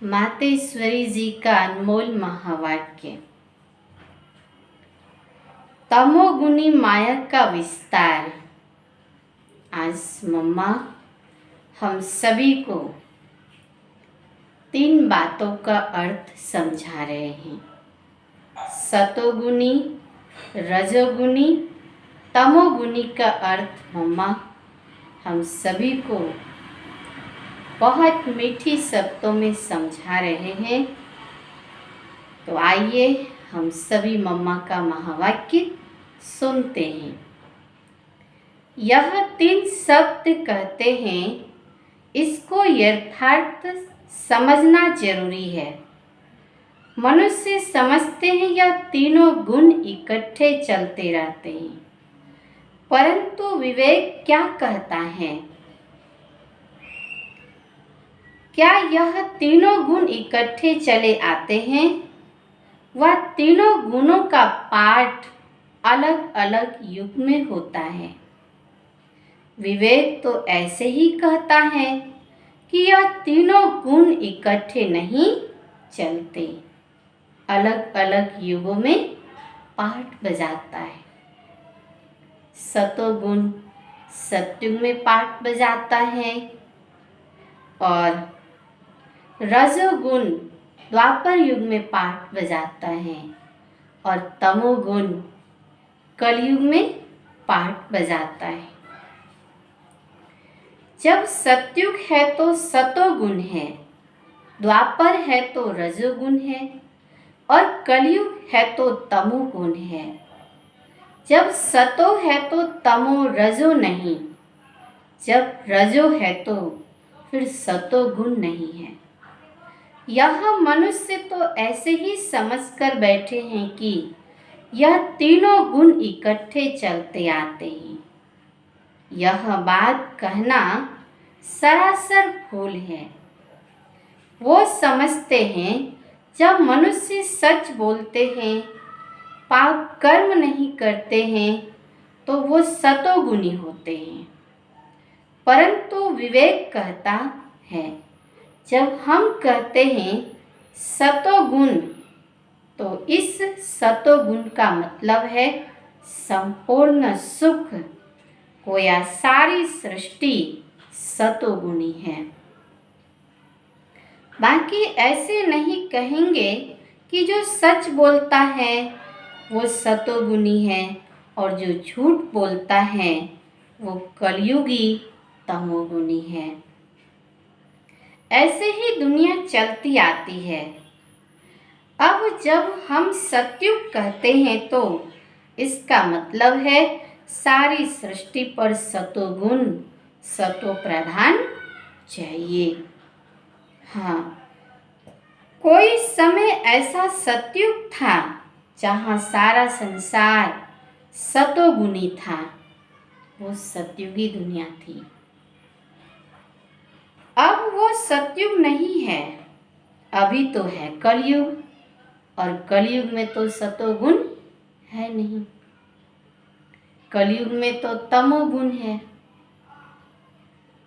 मातेश्वरी जी का अनमोल महावाक्य। तमोगुनी माया का विस्तार। आज मम्मा हम सभी को 3 बातों का अर्थ समझा रहे हैं। सतोगुनी, रजोगुनी, तमोगुनी का अर्थ मम्मा हम सभी को बहुत मीठी शब्दों में समझा रहे हैं। तो आइए हम सभी मम्मा का महावाक्य सुनते हैं। यह 3 शब्द कहते हैं, इसको यथार्थ समझना जरूरी है। मनुष्य समझते हैं यह तीनों गुण इकट्ठे चलते रहते हैं, परंतु विवेक क्या कहता है? क्या यह तीनों गुण इकट्ठे चले आते हैं? वह तीनों गुणों का पाठ अलग अलग युग में होता है। विवेक तो ऐसे ही कहता है कि यह तीनों गुण इकट्ठे नहीं चलते, अलग अलग युगों में पाठ बजाता है। सतोगुण सतयुग में पाठ बजाता है और रजोगुण द्वापर युग में पाठ बजाता है और तमोगुण कलयुग में पाठ बजाता है। जब सतयुग है तो सतोगुण है, द्वापर है तो रजोगुण है और कलयुग है तो तमोगुण है। जब सतो है तो तमो रजो नहीं, जब रजो है तो फिर सतोगुण नहीं है। यह मनुष्य तो ऐसे ही समझकर बैठे हैं कि यह तीनों गुण इकट्ठे चलते आते हैं। यह बात कहना सरासर भूल है। वो समझते हैं जब मनुष्य सच बोलते हैं, पाप कर्म नहीं करते हैं, तो वो सतोगुणी होते हैं। परंतु विवेक कहता है, जब हम कहते हैं सतोगुण, तो इस सतोगुण का मतलब है संपूर्ण सुख को, या सारी सृष्टि सतोगुणी है। बाकी ऐसे नहीं कहेंगे कि जो सच बोलता है वो सतोगुणी है और जो झूठ बोलता है वो कलयुगी तमोगुणी है। ऐसे ही दुनिया चलती आती है। अब जब हम सतयुग कहते हैं तो इसका मतलब है सारी सृष्टि पर सतोगुण, सतो प्रधान चाहिए। हाँ, कोई समय ऐसा सतयुग था जहाँ सारा संसार सतोगुणी था, वो सतयुगी दुनिया थी। अब वो सतयुग नहीं है, अभी तो है कलयुग, और कलयुग में तो सतोगुण है नहीं, कलयुग में तो तमोगुण है।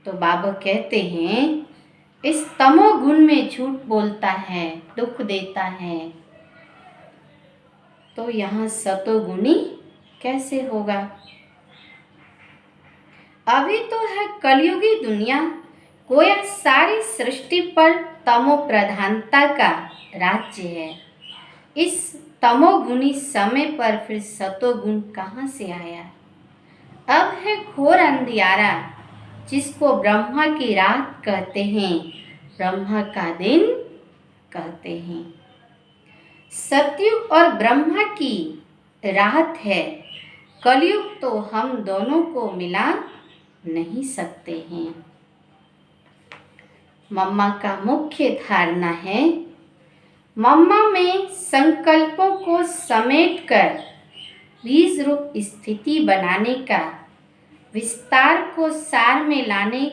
तो बाबा कहते हैं इस तमोगुण में झूठ बोलता है, दुख देता है, तो यहाँ सतोगुणी कैसे होगा? अभी तो है कलयुगी दुनिया, गोया सारी सृष्टि पर तमो प्रधानता का राज्य है। इस तमोगुणी समय पर फिर सतोगुण कहाँ से आया? अब है घोर अंधियारा, जिसको ब्रह्मा की रात कहते हैं, ब्रह्मा का दिन कहते हैं। सतयुग और ब्रह्मा की रात है, कलयुग तो हम दोनों को मिला नहीं सकते हैं। मम्मा का मुख्य धारणा है, मम्मा में संकल्पों को समेटकर बीज रूप स्थिति बनाने का, विस्तार को सार में लाने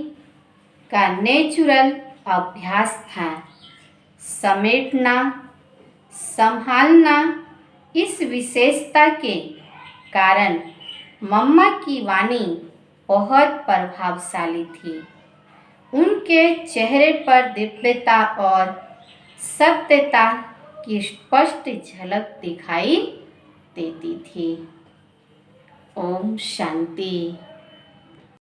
का नेचुरल अभ्यास था। समेटना, संभालना, इस विशेषता के कारण मम्मा की वाणी बहुत प्रभावशाली थी। उनके चेहरे पर दिव्यता और सत्यता की स्पष्ट झलक दिखाई देती थी। ओम शांति।